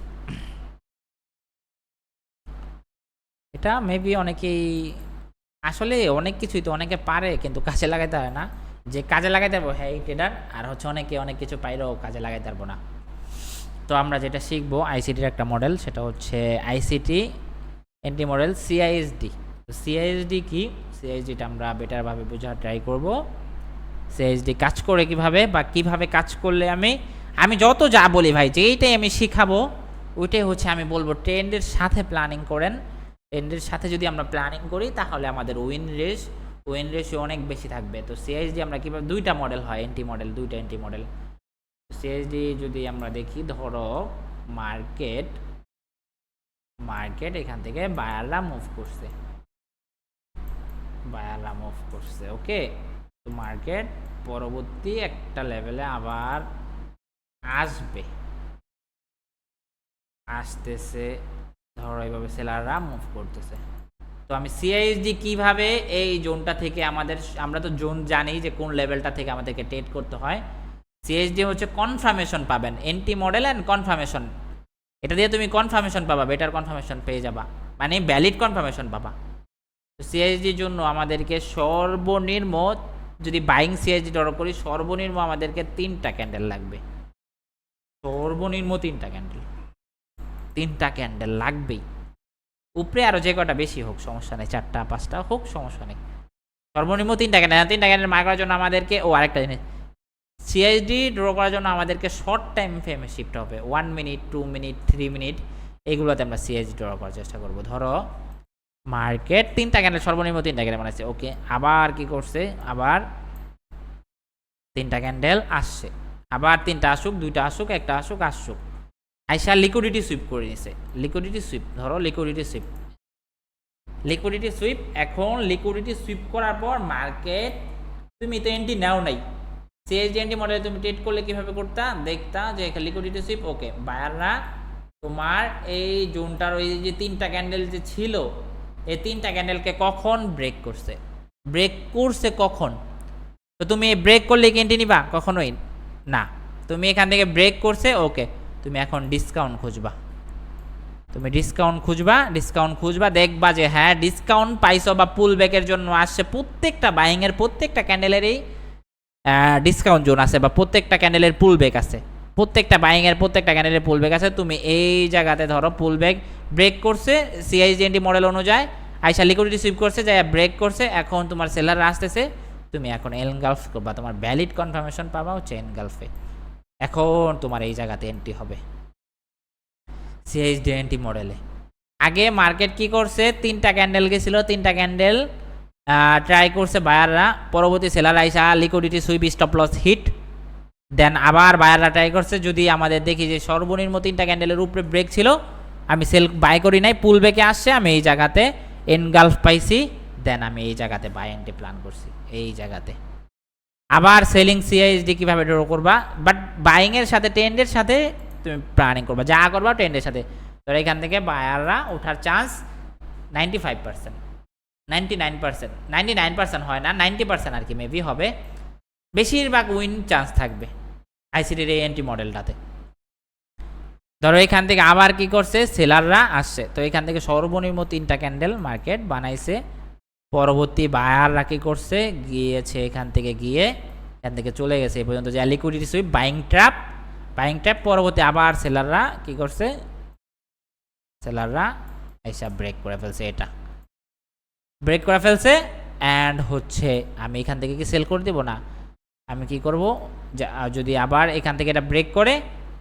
এটা মেবি অনেকেই, আসলে অনেক কিছুই তো অনেকে পারে কিন্তু কাজে লাগাইতে পারে না। যে কাজে লাগাইতে পারবো হ্যাঁ এই ট্রেডার, আর হচ্ছে অনেকে অনেক কিছু পাইলেও কাজে লাগাইতে পারবো না। তো আমরা যেটা শিখবো আইসিটির একটা মডেল, সেটা হচ্ছে আইসিটি এন্ট্রি মডেল সিআইএসডি। তো সিআইএসডি কি, সিআইএসডিটা আমরা বেটারভাবে বোঝার ট্রাই করব। সিআইএসডি কাজ করে কিভাবে, বা কিভাবে কাজ করলে আমি যত যা বলি ভাই, যেইটাই আমি শিখাবো ওইটাই হচ্ছে আমি বলবো ট্রেন্ডের সাথে প্ল্যানিং করেন। ট্রেন্ডের সাথে যদি আমরা প্ল্যানিং করি তাহলে আমাদের উইন রেশিও অনেক বেশি থাকবে। তো সিআইএসডি আমরা কীভাবে, দুইটা মডেল হয়, এন্ট্রি মডেল, দুইটা এন্ট্রি মডেল। সিআইএসডি যদি আমরা দেখি, ধরো মার্কেট এখান থেকে বায়াররা মুভ করছে, ওকে। তো মার্কেট পরবর্তী একটা লেভেলে আবার আসতেছে, ধরো এইভাবে সেলাররা মুভ করতেছে। তো আমি সিআইএসডি কিভাবে এই জোনটা থেকে আমরা তো জোন জানি যে কোন লেভেলটা থেকে আমাদেরকে ট্রেড করতে হয়। সিএসডি হচ্ছে কনফার্মেশন পাবেন, এন্ট্রি মডেল অ্যান্ড কনফার্মেশন। এটা দিয়ে তুমি কনফার্মেশন পাবা, বেটার কনফার্মেশন পেয়ে যাবা, মানে ভ্যালিড কনফার্মেশন পাবা। তো সিএসডির জন্য আমাদেরকে সর্বনিম্ন, যদি বাইং সিএসডি ডর করি, সর্বনিম্ন আমাদেরকে 3টা ক্যান্ডেল লাগবে। সর্বনিম্ন 3টা ক্যান্ডেল লাগবেই। উপরে আরও যে কটা বেশি হোক সমস্যা নেই, 4টা 5টা হোক সমস্যা নেই। সর্বনিম্ন 3টা ক্যান্ডেল মার করার জন্য আমাদেরকে, আরেকটা জিনিস, সিএসডি ড্র করার জন্য আমাদেরকে শর্ট টাইম ফ্রেমে শিফট হবে। 1 মিনিট, 2 মিনিট, 3 মিনিট, এইগুলোতে আমরা সিএসডি ড্র করার চেষ্টা করবো। ধরো মার্কেট 3টা ক্যান্ডেল, সর্বনিম্ন 3টা ক্যান্ডেল বানাচ্ছে, ওকে। আবার কি করছে, আবার 3টা ক্যান্ডেল আসছে, আবার 3টা আসুক, 2টা আসুক, 1টা আসুক, আইসা লিকুইডিটি সুইপ করে নিছে। ধরো লিকুইডিটি সুইপ। এখন লিকুইডিটি সুইপ করার পর মার্কেট, তুমি তো এন্ট্রি নাও নাই, সিএসডি এন্ট্রি মডেলে তুমি ট্রেড করলে কিভাবে করতা, দেখতা যে লিকুইডিটি সুইপ, ওকে। বায়াররা তোমার এই জোনটার ওই যে 3টা ক্যান্ডেল যে ছিল, এই 3টা ক্যান্ডেলকে কখন ব্রেক করছে কখন। তো তুমি ব্রেক করলে কি এন্ট্রি নিবা? কখনোই না। তুমি এখান থেকে ব্রেক করছে, ওকে, তুমি এখন ডিসকাউন্ট খুঁজবা, দেখবা যে হ্যাঁ ডিসকাউন্ট পাইছো বা পুল ব্যাকের জন্য আসছে। প্রত্যেকটা বাইংয়ের প্রত্যেকটা ক্যান্ডেলেরই ডিসকাউন্ট জোন আছে, বা প্রত্যেকটা ক্যান্ডেলের পুল ব্যাক আছে, প্রত্যেকটা বাইংয়ের প্রত্যেকটা ক্যান্ডেলের পুল ব্যাক আছে। তুমি এই জায়গাতে ধরো পুল ব্যাক ব্রেক করছে সিআইএসডি মডেল অনুযায়ী, আইসা লিকুইডিটি সুইপ করছে, যাই ব্রেক করছে, এখন তোমার সেলার আসতেছে, তুমি এখন এনগালফ করবা, তোমার ভ্যালিড কনফার্মেশন পাবা হচ্ছে এনগালফে। এখন তোমার এই জায়গাতে এন্ট্রি হবে সিএইচডি এন্ট্রি মডেলে। আগে মার্কেট কি করছে, 3টা ক্যান্ডেল গেছিল, 3টা ক্যান্ডেল ট্রাই করছে বায়াররা, পরবর্তী সেলার আইসা liquidity sweep stop loss hit, then আবার বায়াররা ট্রাই করছে, যদি আমাদের দেখি যে সর্বনিম্ন 3টা ক্যান্ডেলের উপরে ব্রেক ছিল, আমি সেল বাই করি নাই, পুল ব্যাকে আসছে, আমি এই জায়গাতে এনগালফ পাইছি, দেন আমি এই জায়গাতে বাই এন্ট্রি প্ল্যান করছি এই জায়গাতে। আবার সেলিং সিআইএসডি কীভাবে ড্র করবা, বাট বাইংয়ের সাথে ট্রেন্ডের সাথে তুমি প্ল্যানিং করবা, যা করবা ট্রেন্ডের সাথে। তো এখান থেকে বায়াররা ওঠার চান্স 95%, 99%, 99% হয় না, 90% আর কি মেবি হবে, বেশিরভাগ উইন চান্স থাকবে আইসিডির এই এন্ট্রি মডেলটাতে। ধরো এখান থেকে আবার কি করছে, সেলাররা আসছে, তো এখান থেকে সর্বনিম্ন 3টা ক্যান্ডেল মার্কেট বানাইছে, পরবর্তী বায়াররা কি করছে, গিয়েছে এখান থেকে গিয়ে এখান থেকে চলে গেছে এই পর্যন্ত, যে লিকুইডিটি সুইপ বাইং ট্র্যাপ, পরবর্তী আবার সেলাররা কি করছে, সেলাররা এইসা ব্রেক করে ফেলছে, এটা ব্রেক করে ফেলছে। অ্যান্ড হচ্ছে আমি এখান থেকে কি সেল করে দেবো না, আমি কি করব, যদি আবার এখান থেকে এটা ব্রেক করে,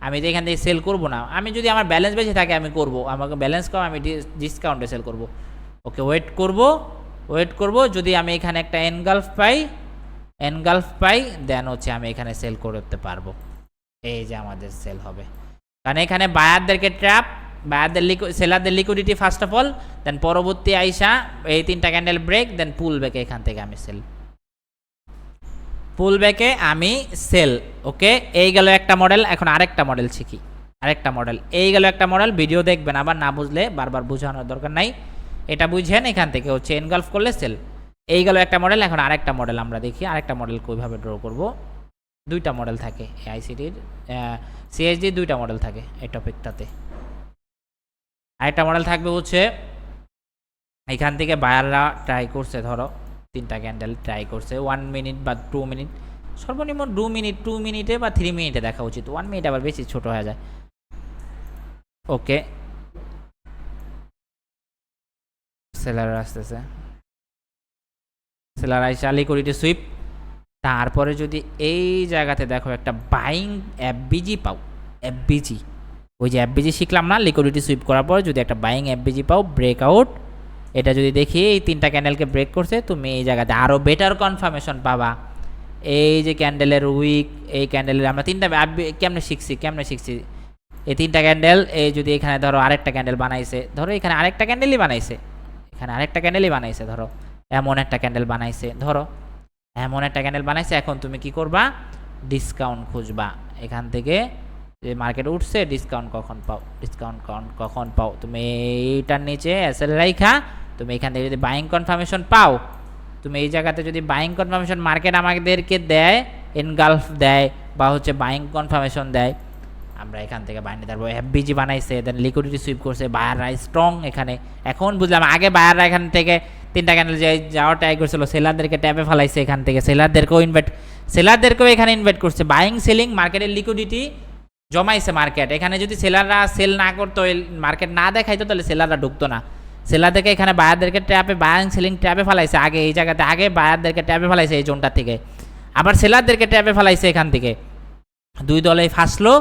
আমি তো এখান থেকে সেল করব না, আমি যদি আমার ব্যালেন্স বেশি থাকে আমি করব, আমাকে ব্যালেন্স কম আমি ডিসকাউন্টে সেল করব। ওকে, ওয়েট করব, যদি আমি এখানে একটা এনগালফ পাই দেন হচ্ছে আমি এখানে সেল করতে পারবো, এই যে আমাদের সেল হবে, কারণ এখানে বায়ারদেরকে ট্র্যাপ, সেলারদের liquidity first of all, then পরবর্তী আইসা এই 3টা ক্যান্ডেল ব্রেক, দেন পুল ব্যাকে এখান থেকে আমি সেল, পুল ব্যাকে আমি সেল। ওকে, এই গেল একটা মডেল। এখন আরেকটা মডেল শিখি, এই গেল একটা মডেল, ভিডিও দেখবেন, আবার না বুঝলে বারবার বোঝানোর দরকার নাই, এটা বুঝেন, এখান থেকে হচ্ছে এনগালফ করলে সেল। এই গেল একটা মডেল। এখন আরেকটা মডেল আমরা দেখি, আরেকটা মডেল কীভাবে ড্র করব। 2টা মডেল থাকে আইসিডির, সিএসডি 2টা মডেল থাকে এই টপিকটাতে। আরেকটা মডেল থাকবে হচ্ছে এখান থেকে বায়াররা ট্রাই করছে, ধরো 3টা ক্যান্ডেল ট্রাই করছে 1 মিনিট বা 2 মিনিট, সর্বনিম্ন 2 মিনিটে বা 3 মিনিটে দেখা উচিত, 1 মিনিট আবার বেশি ছোট হয়ে যায়। ওকে, সেলার আসতেছে, সেলার আইসা লিকুইডিটি সুইপ, তারপরে যদি এই জায়গাতে দেখো একটা বাইং এফবিজি পাও, এফবিজি, ওই যে এফবিজি শিখলাম না লিকুইডিটি সুইপ করার পর, যদি একটা বাইং এফবিজি পাও ব্রেকআউট, এটা যদি দেখি এই 3টা ক্যান্ডেলকে ব্রেক করছে, তুমি এই জায়গাতে আরও বেটার কনফার্মেশন পাবা। এই যে ক্যান্ডেলের উইক, এই ক্যান্ডেলের আমরা 3টা কেমনে শিখছি, এই 3টা ক্যান্ডেল, এই যদি এখানে ধরো আরেকটা ক্যান্ডেল বানাইছে, ধরো এখানে আরেকটা ক্যান্ডেলই বানাইছে, ধরো এমন একটা ক্যান্ডেল বানাইছে, এখন তুমি কি করবা, ডিসকাউন্ট খুঁজবা, এখান থেকে যে মার্কেট উঠছে ডিসকাউন্ট কখন পাও, তুমি এইটার নিচে এসএল রাইখা তুমি এখান থেকে যদি বাইং কনফার্মেশন পাও, তুমি এই জায়গাতে যদি বাইং কনফার্মেশন মার্কেট আমাদেরকে দেয়, এনগালফ দেয় বা হচ্ছে বাইং কনফার্মেশন দেয়, আমরা এখান থেকে বাই নিতে পারবো। এফবিজি বানাইছে, দেন লিকুইডিটি সুইপ করছে, বায়াররা স্ট্রং এখানে, এখন বুঝলাম আগে বায়াররা এখান থেকে 3টা ক্যান্ডেল যাওয়ার ট্রাই করছিল, সেলারদেরকে ট্যাপে ফেলাইছে, এখান থেকে সেলারদেরকেও এখানে ইনভাইট করছে, বাইং সেলিং মার্কেটের লিকুইডিটি জমাইছে মার্কেট, এখানে যদি সেলাররা সেল না করতো, মার্কেট না দেখাইতো, তাহলে সেলাররা ঢুকতো না, সেলারদেরকে এখানে বায়ারদেরকে ট্যাপে বাইং সেলিং ট্যাপে ফেলাইছে, আগে এই জায়গাতে আগে বায়ারদেরকে ট্যাপে ফেলাইছে এই জোনটা থেকে, আবার সেলারদেরকে ট্যাপে ফেলাইছে এখান থেকে, 2 দলেই ফাঁসলো,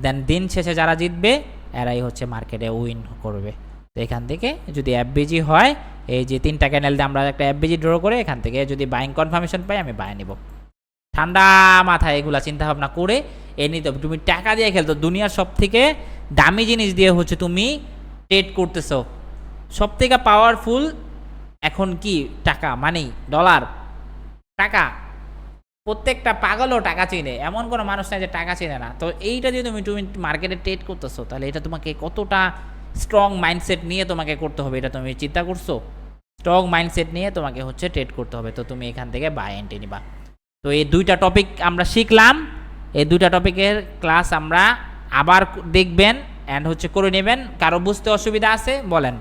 দেন দিন শেষে যারা জিতবে এরাই হচ্ছে মার্কেটে উইন করবে। তো এখান থেকে যদি এফবিজি হয়, এই যে 3টা ক্যান্ডেল দিয়ে আমরা একটা এফবিজি ড্র করে এখান থেকে যদি বাইং কনফার্মেশন পাই আমি বাই নিব, ঠান্ডা মাথায় এগুলা চিন্তা ভাবনা করে নিতে হবে। তুমি টাকা দিয়ে খেলতো, দুনিয়ার সব থেকে দামি জিনিস দিয়ে হচ্ছে তুমি ট্রেড করতেছো, সব থেকে পাওয়ারফুল এখন কি টাকা, মানি, ডলার, টাকা, প্রত্যেকটা পাগলও টাকা চিনে, এমন কোনো মানুষ নাই যে টাকা চিনে না। তো এইটা যদি তুমি মার্কেটে ট্রেড করতেছো, তাহলে এটা তোমাকে কতটা স্ট্রং মাইন্ডসেট নিয়ে তোমাকে করতে হবে, এটা তুমি চিন্তা করছো, স্ট্রং মাইন্ডসেট নিয়ে তোমাকে হচ্ছে ট্রেড করতে হবে। তো তুমি এখান থেকে বাই এন্ট্রি নিবা। তো এই 2টা টপিক আমরা শিখলাম, এই 2টা টপিকের ক্লাস আমরা আবার দেখবেন অ্যান্ড হচ্ছে করে নেবেন। কারো বুঝতে অসুবিধা আছে বলেন?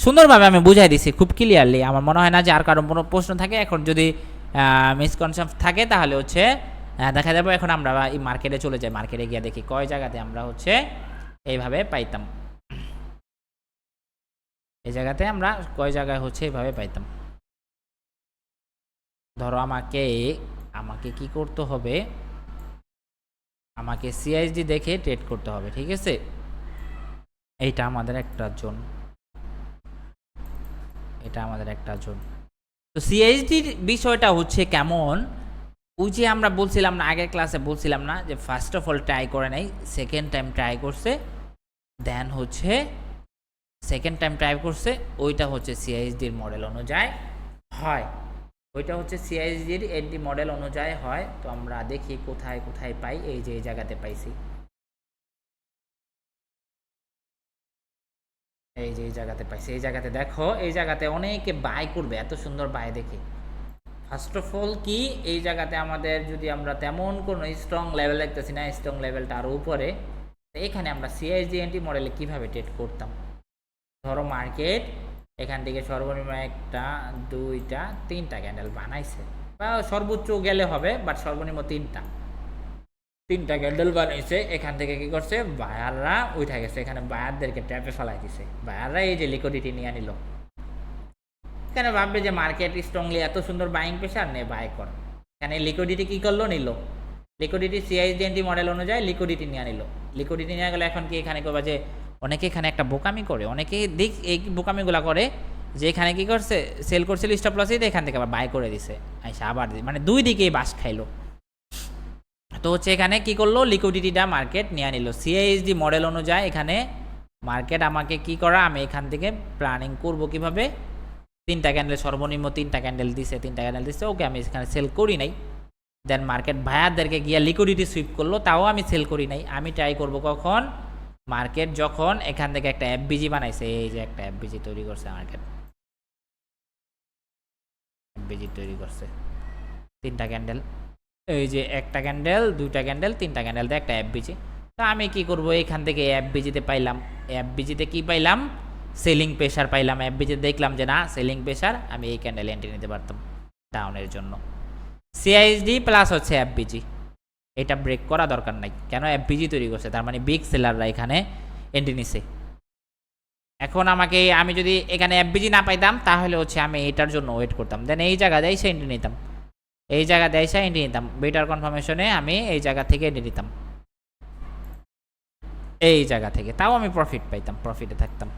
সুন্দরভাবে আমি বুঝাই দিছি খুব ক্লিয়ারলি, আমার মনে হয় না যে আর কারো কোনো প্রশ্ন থাকে। এখন যদি মিসকনসেপ্ট থাকে তাহলে হচ্ছে দেখা যাবে। এখন আমরা এই মার্কেটে চলে যাই, মার্কেটে গিয়ে দেখি কয় জায়গাতে আমরা হচ্ছে এইভাবে পাইতাম, এই জায়গাতে আমরা কয় জায়গায় হচ্ছে এইভাবে পাইতাম। ধরো আমাকে কি করতে হবে, আমাকে সিআইএসডি দেখে ট্রেড করতে হবে, ঠিক আছে? এইটা আমাদের একটা জোন, এটা আমাদের একটা জোন। তো সিএইচডির বিষয়টা হচ্ছে কেমন, ওই যে আমরা বলছিলাম না, আগের ক্লাসে বলছিলাম না যে ফার্স্ট অফ অল ট্রাই করে নাই, সেকেন্ড টাইম ট্রাই করছে, দেন হচ্ছে সেকেন্ড টাইম ট্রাই করছে, ওইটা হচ্ছে সিআইএসডির মডেল অনুযায়ী হয়, ওইটা হচ্ছে সিআইএসডির এনটি মডেল অনুযায়ী হয়। তো আমরা দেখি কোথায় কোথায় পাই, এই যে এই জায়গাতে পাইছি, এই যে এই জায়গাতে পাইছি, এই জায়গাতে দেখো, এই জায়গাতে অনেকে বাই করবে, এত সুন্দর বাই দেখে। ফার্স্ট অফ অল কি, এই জায়গাতে আমাদের যদি আমরা তেমন কোনো স্ট্রং লেভেল দেখতেছি না, স্ট্রং লেভেলটা আরও উপরে, এখানে আমরা সিআইএসডি এনটি মডেলে কীভাবে ট্রেড করতাম। ধরো মার্কেট এখান থেকে সর্বনিম্ন একটা, দুইটা, তিনটা ক্যান্ডেল বানাইছে, বা সর্বোচ্চ গেলে হবে, বাট সর্বনিম্ন তিনটা ক্যান্ডেল বানাইছে। এখান থেকে কি করছে, বায়াররা উঠে গেছে, এখানে বায়ারদেরকে ট্র্যাপে ফেলাই দিছে, বায়াররা এই যে লিকুইডিটি নিয়ে নিল। এখানে ভাববে যে মার্কেট স্ট্রংলি এত সুন্দর বাইং প্রেশার, নে বাই কর। এখানে লিকুইডিটি কি করলো, নিল লিকুইডিটি সিআইএসডি মডেল অনুযায়ী লিকুইডিটি নিয়ে নিল। লিকুইডিটি নিয়ে গেলে এখন কি এখানে করবা, যে অনেকে এখানে একটা বোকামি করে, অনেকে দিক এই বোকামিগুলো করে যে এখানে কি করছে, সেল করছিল স্টপ লসে, এখান থেকে আবার বাই করে দিছে, আইসা আবার মানে দুই দিকেই বাস খাইলো। তো হচ্ছে এখানে কি করলো, লিকুইডিটিটা মার্কেট নিয়ে নিল সিআইএসডি মডেল অনুযায়ী। এখানে মার্কেট আমাকে কি করা, আমি এখান থেকে প্ল্যানিং করব কিভাবে, তিনটা ক্যান্ডেল সর্বনিম্ন তিনটা ক্যান্ডেল দিছে, ওকে আমি এখানে সেল করি নাই। দেন মার্কেট ভাইয়ারদেরকে গিয়া লিকুইডিটি সুইপ করলো, তাও আমি সেল করি নাই। আমি ট্রাই করব কখন, মার্কেট যখন এখান থেকে একটা এফবিজি বানাইছে, এই যে একটা এফবিজি তৈরি করছে মার্কেট, এফবিজি তৈরি করছে তিনটা ক্যান্ডেল, এই যে একটা ক্যান্ডেল, দুইটা ক্যান্ডেল, তিনটা ক্যান্ডেল দিয়ে একটা এফবিজি। তো আমি কি করব, এখান থেকে এফবিজিতে পাইলাম, এফবিজিতে কি পাইলাম, সেলিং প্রেশার পাইলাম। এফবিজিতে দেখলাম যে না সেলিং প্রেশার, আমি এই ক্যান্ডেল এন্ট্রি নিতে পারতাম ডাউনের জন্য। সিআইএসডি প্লাস হচ্ছে এফবিজি, এটা ব্রেক করা দরকার নাই, কেন এফবিজি তৈরি করছে, তার মানে বিগ সেলাররা এখানে এন্ট্রি নিছে। এখন আমাকে, আমি যদি এখানে এফবিজি না পাইতাম, তাহলে হচ্ছে আমি এটার জন্য ওয়েট করতাম, দেন এই জায়গা দিয়ে এসে এন্ট্রি নিতাম, এই জায়গা দিয়ে এসে এন্ট্রি নিতাম, বেটার কনফার্মেশনে আমি এই জায়গা থেকে এন্ট্রি নিতাম, এই জায়গা থেকে, তাও আমি প্রফিট পাইতাম, প্রফিটে থাকতাম,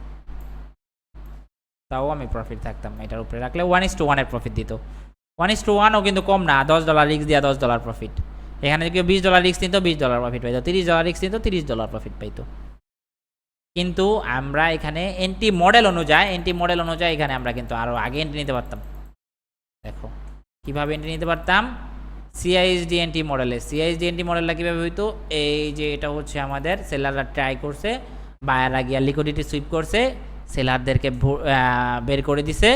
এটার উপরে রাখলে 1:1 এর প্রফিট দিত। 1:1ও কিন্তু কম না, $10 রিস্ক দিয়া $10 প্রফিট। এখানে কেউ $20 রিস্ক নিত, $20 প্রফিট পাইতো, $30 রিস্ক নিত, $30 প্রফিট পাইতো। কিন্তু আমরা এখানে এন্ট্রি মডেল অনুযায়ী এখানে আমরা কিন্তু আরও আগে এন্ট্রি নিতে পারতাম। দেখো কীভাবে এন্ট্রি নিতে পারতাম, সিআইএসডি এন্ট্রি মডেলটা কীভাবে হইতো, এই যে এটা হচ্ছে আমাদের সেলাররা ট্রাই করছে, বায়াররা গিয়া লিকুইডিটি সুইপ করছে, সেলারদেরকে বের করে দিছে।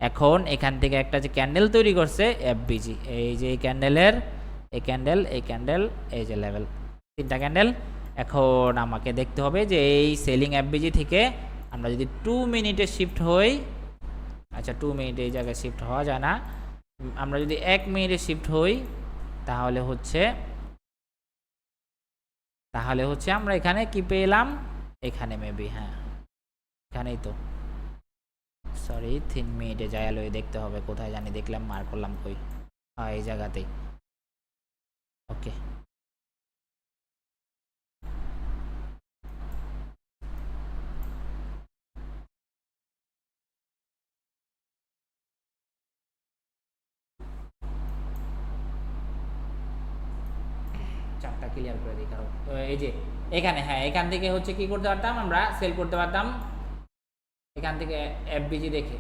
এখন এখান থেকে একটা যে ক্যান্ডেল তৈরি করছে এফবিজি, এই যে এই ক্যান্ডেলের এই ক্যান্ডেল এই যে লেভেল, তিনটা ক্যান্ডেল। এখন আমাকে দেখতে হবে যে এই সেলিং এফবিজি থেকে আমরা যদি 2 মিনিটে শিফট হই, আচ্ছা 2 মিনিটে এই জায়গায় শিফট হওয়া যায় না, আমরা যদি 1 মিনিটে শিফট হই, তাহলে হচ্ছে আমরা এখানে কি পেলাম, এখানে মেবি, হ্যাঁ এখানেই তো, সরি 3 মিনিটে যায় আলো, দেখতে হবে কোথায় জানি, দেখলাম মার করলাম কই, হ্যাঁ এই জায়গাতেই, ওকে। চারটা ক্লিয়ার করে দিই, কারণ এই যে এখানে, হ্যাঁ এখান থেকে হচ্ছে কি করতে পারতাম, আমরা সেল করতে পারতাম এখান থেকে এফবিজি দেখে।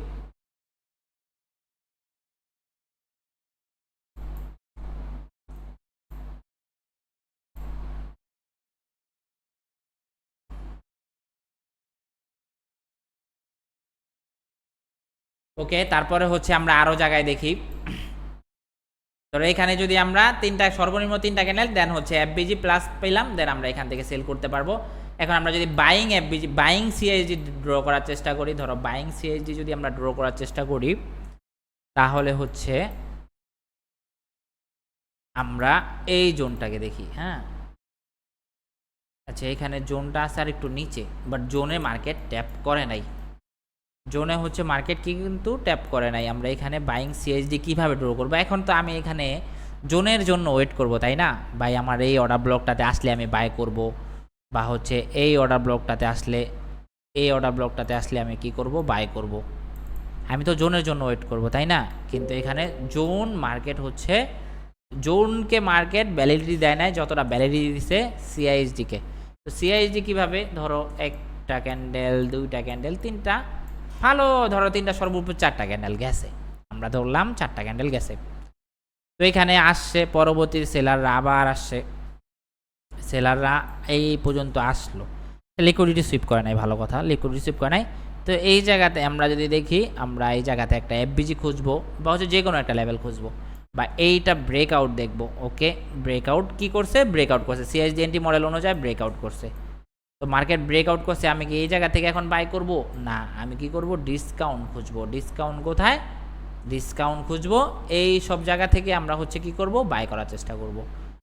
ওকে, তারপরে হচ্ছে আমরা আরও জায়গায় দেখি। তো এখানে যদি আমরা সর্বনিম্ন তিনটা ক্যান্ডেল, দেন হচ্ছে এফবিজি প্লাস পেলাম, দেন আমরা এখান থেকে সেল করতে পারবো। এখন আমরা যদি বাইং সিআইএসডি ড্র করার চেষ্টা করি, ধরো বাইং সিআইএসডি যদি আমরা ড্র করার চেষ্টা করি, তাহলে হচ্ছে আমরা এই জোনটাকে দেখি, হ্যাঁ আচ্ছা এখানে জোনটা আছে আর একটু নিচে, বাট জোনে মার্কেট ট্যাপ করে নাই, জোনে হচ্ছে মার্কেট কি কিন্তু ট্যাপ করে নাই। আমরা এখানে বাইং সিএসডি কিভাবে ড্র করবো, এখন তো আমি এখানে জোনের জন্য ওয়েট করব, তাই না ভাই, আমার এই অর্ডার ব্লকটাতে আসলে আমি বাই করব, বা হচ্ছে এই অর্ডার ব্লকটাতে আসলে আমি কি করব, বাই করব। আমি তো জোনের জন্য ওয়েট করব, তাই না? কিন্তু এখানে জোন মার্কেট হচ্ছে, জোনকে মার্কেট ভ্যালিডিটি দেয় নাই যতটা ভ্যালিডিটি দিছে সিআইএসডিকে। তো সিআইএসডি কীভাবে, ধরো একটা ক্যান্ডেল, দুইটা ক্যান্ডেল, তিনটা, ভালো ধরো তিনটা, সর্বোচ্চ চারটা ক্যান্ডেল গেছে, আমরা ধরলাম চারটা ক্যান্ডেল গেছে। তো এখানে আসছে, পরবর্তী সেলাররা আবার আসছে, সেলাররা এই পর্যন্ত আসলো, লিকুইডিটি সুইপ করে নাই, ভালো কথা, লিকুইডিটি সুইপ করে নাই। তো এই জায়গাতে আমরা যদি দেখি, আমরা এই জায়গাতে একটা এফবিজি খুঁজবো বা হচ্ছে যে কোনো একটা লেভেল খুঁজবো, বা এইটা ব্রেকআউট দেখবো। ওকে, ব্রেকআউট কি করছে? ব্রেকআউট করছে, সিএসডিএনটি মডেল অনুযায়ী ব্রেকআউট করছে। তো মার্কেট ব্রেকআউট করছে, আমি কি এই জায়গা থেকে এখন বাই করব? না, আমি কি করব? ডিসকাউন্ট খুঁজবো। ডিসকাউন্ট কোথায়? ডিসকাউন্ট খুঁজবো, এই সব জায়গা থেকে আমরা হচ্ছে কি করব? বাই করার চেষ্টা করব।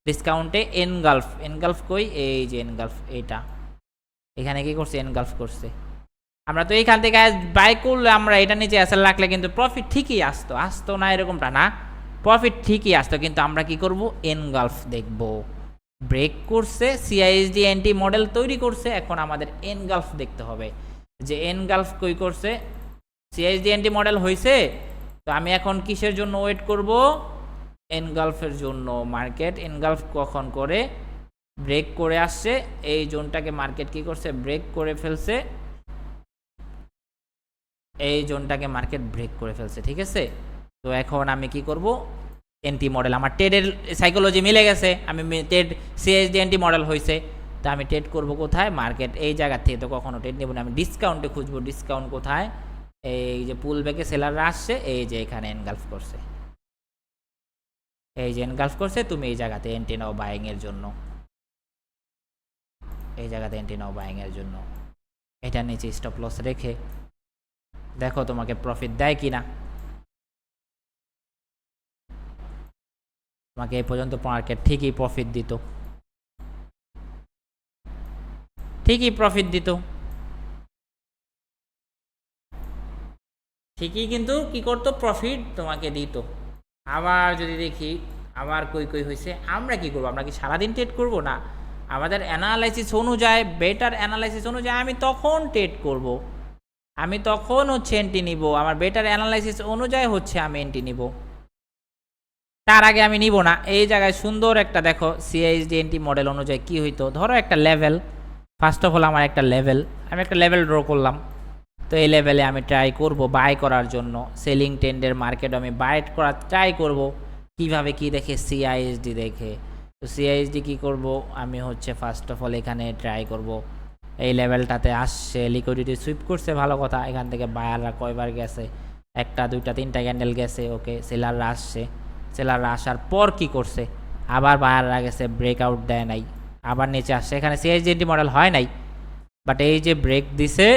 ডিসকাউন্টে এনগালফ, এনগালফ কই? এই যে এনগালফ, এইটা এখানে কি করছে? এনগালফ করছে। আমরা তো এইখান থেকে বাই করলে, আমরা এটা নিচে এসএল রাখলে কিন্তু প্রফিট ঠিকই আসতো, আসতো না এরকমটা না, প্রফিট ঠিকই আসতো। কিন্তু আমরা কি করব? এনগালফ দেখব, ব্রেক করছে, সিআইএসডি এনটি মডেল তৈরি করছে, এখন আমাদের এনগালফ দেখতে হবে যে এনগালফ কই করছে। সিআইএসডি এনটি মডেল হয়েছে, তো আমি এখন কিসের জন্য ওয়েট করব? এনগালফের জন্য। মার্কেট এনগালফ কখন করে? ব্রেক করে আসছে, এই জোনটাকে মার্কেট কি করছে? ব্রেক করে ফেলছে, এই জোনটাকে মার্কেট ব্রেক করে ফেলছে, ঠিক আছে? তো এখন আমি কি করব? এনটি মডেল, আমার ট্রেডের সাইকোলজি মিলে গেছে, আমি ট্রেড সিএসডি এনটি মডেল হয়েছে, তো আমি ট্রেড করব কোথায়? মার্কেট এই জায়গা থেকে তো কখনো ট্রেড নেব না, আমি ডিসকাউন্টে খুঁজবো। ডিসকাউন্ট কোথায়? এই যে পুল ব্যাকে সেলাররা আসছে, এই যে এখানে এনগালফ করছে, এই যে এনগালফ করছে, তুমি এই জায়গাতে এন্ট্রি নাও বাইং এর জন্য, এই জায়গাতে এন্ট্রি নাও বাইং এর জন্য। এটা নিচে স্টপ লস রেখে দেখো তোমাকে প্রফিট দেয় কিনা। তোমাকে এই পর্যন্ত মার্কেট ঠিকই প্রফিট দিত, ঠিকই প্রফিট দিত, ঠিকই কিন্তু কি করতো? প্রফিট তোমাকে দিত। আবার যদি দেখি, আবার কই কই হয়েছে, আমরা কি করবো? আমরা কি সারাদিন ট্রেড করব? না, আমাদের অ্যানালাইসিস অনুযায়ী, বেটার অ্যানালাইসিস অনুযায়ী আমি তখন ট্রেড করব, আমি তখন হচ্ছে এন্ট্রি নিব, আমার বেটার অ্যানালাইসিস অনুযায়ী হচ্ছে আমি এন্ট্রি নিব, তার আগে আমি নিব না। এই জায়গায় সুন্দর একটা দেখো, সিআইএসডি এনটি মডেল অনুযায়ী কি হইতো, ধরো একটা লেভেল, ফার্স্ট অফ অল আমার একটা লেভেল, আমি একটা লেভেল ড্র করলাম, তো এই লেভেলে আমি ট্রাই করব বাই করার জন্য, সেলিং ট্রেন্ডের মার্কেট আমি বাই করার ট্রাই করব। কিভাবে? কি দেখে? সিআইএসডি দেখে। তো সিআইএসডি কি করব? আমি হচ্ছে ফার্স্ট অফ অল এখানে ট্রাই করব, এই লেভেলটাতে আসছে, লিকুইডিটি সুইপ করছে, ভালো কথা। এখান থেকে বায়াররা কয়বার গেছে? একটা, দুইটা, তিনটা ক্যান্ডেল গেছে, ওকে। সেলাররা আসছে, সেলাররা আসার পর কি করছে? আবার বায়াররা গেছে, ব্রেকআউট দেয় নাই, আবার নিচে আসছে, এখানে সিআইএসডি মডেল হয় নাই, বাট এই যে ব্রেক দিছে,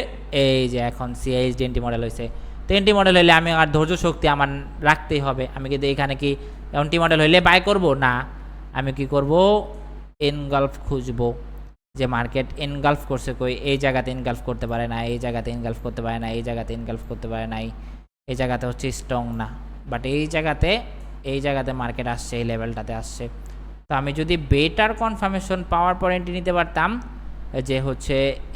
এই যে এখন সিআইএসডি এনটি মডেল হয়েছে। তো এনটি মডেল হলে আমি আর ধৈর্য শক্তি আমার রাখতেই হবে, আমি কিন্তু এখানে কি এনটি মডেল হইলে বাই করব? না, আমি কি করব? এনগালফ খুঁজবো, যে মার্কেট এনগালফ করছে কই? এই জায়গাতে এনগালফ করতে পারে না, এই জায়গাতে এনগালফ করতে পারে না, এই জায়গাতে এনগালফ করতে পারে নাই, এই জায়গাতে হচ্ছে স্ট্রং না, বাট এই জায়গাতে মার্কেট আসছে, এই লেভেলটাতে আসছে। তো আমি যদি বেটার কনফার্মেশন পাওয়ার পর এন্ট্রি নিতে পারতাম, যে হচ্ছে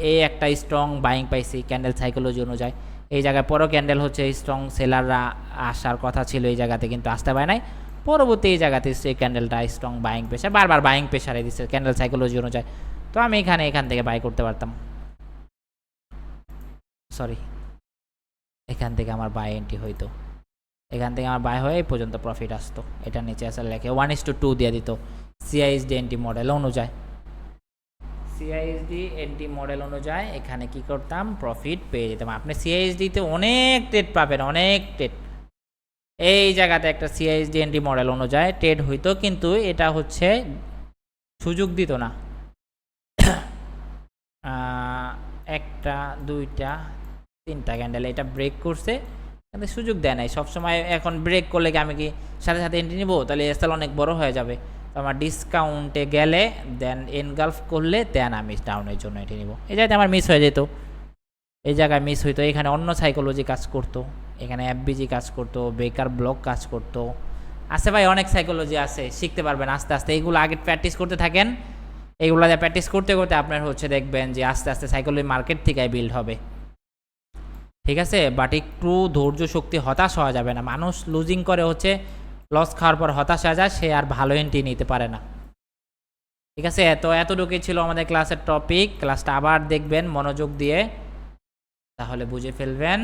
এই একটা স্ট্রং বাইং পাইছি ক্যান্ডেল সাইকোলজি অনুযায়ী, এই জায়গায় পরও ক্যান্ডেল হচ্ছে স্ট্রং, সেলাররা আসার কথা ছিল এই জায়গাতে, কিন্তু আসতে পারে নাই, পরবর্তী এই জায়গাতে সেই ক্যান্ডেলটা স্ট্রং বাইং প্রেশার, বারবার বাইং প্রেশারে দিচ্ছে ক্যান্ডেল সাইকোলজি অনুযায়ী, তো আমি এখান থেকে বাই করতে পারতাম, সরি, এখান থেকে আমার বাই এন্ট্রি হইতো, এখান থেকে আমার বাই হয়ে এই পর্যন্ত প্রফিট আসতো। এটা নিচে আসলে লেখে 1:2 দিয়ে দিত সিআইএসডি এনটি মডেল অনুযায়ী, সিআইএসডি এনটি মডেল অনুযায়ী এখানে কি করতাম? প্রফিট পেয়ে যেতাম। আপনি সিআইএসডিতে অনেক ট্রেড পাবেন, অনেক ট্রেড, এই জায়গাতে একটা সিআইএসডি এনটি মডেল অনুযায়ী ট্রেড হইতো, কিন্তু এটা হচ্ছে সুযোগ দিত না। একটা, দুইটা, তিনটা ক্যান্ডেল এটা ব্রেক করছে, কিন্তু সুযোগ দেয় নাই সবসময়। এখন ব্রেক করলে কি আমি কি সাথে সাথে এন্ট্রি নিব? তাহলে এসএল অনেক বড় হয়ে যাবে। তো আমার ডিসকাউন্টে গেলে দেন এনগালফ করলে দেন আমি ডাউনের জন্য এন্ট্রি নিব। এই জায়গায় আমার মিস হয়ে যেত, এই জায়গায় মিস হইতো, এখানে অন্য সাইকোলজি কাজ করতো, এখানে এফবিজি কাজ করতো, বেকার ব্লক কাজ করতো, আছে ভাই অনেক সাইকোলজি আছে, শিখতে পারবেন আস্তে আস্তে। এইগুলো আগে প্র্যাকটিস করতে থাকেন, এইগুলো প্র্যাকটিস করতে করতে আপনার হচ্ছে দেখবেন যে আস্তে আস্তে সাইকোলজি মার্কেট থেকে বিল্ড হবে, ঠিক আছে, বাট একটু ধৈর্য শক্তি, হতাশ হওয়া যাবে না। মানুষ লুজিং করে হচ্ছে লস খাওয়ার পর হতাশ হয়ে যায়, সে আর ভালো এন্ট্রি নিতে পারে না। ঠিক আছে, তো এতটুকুই ছিল আমাদের ক্লাসের টপিক। ক্লাসটা আবার দেখবেন মনোযোগ দিয়ে, তাহলে বুঝে ফেলবেন।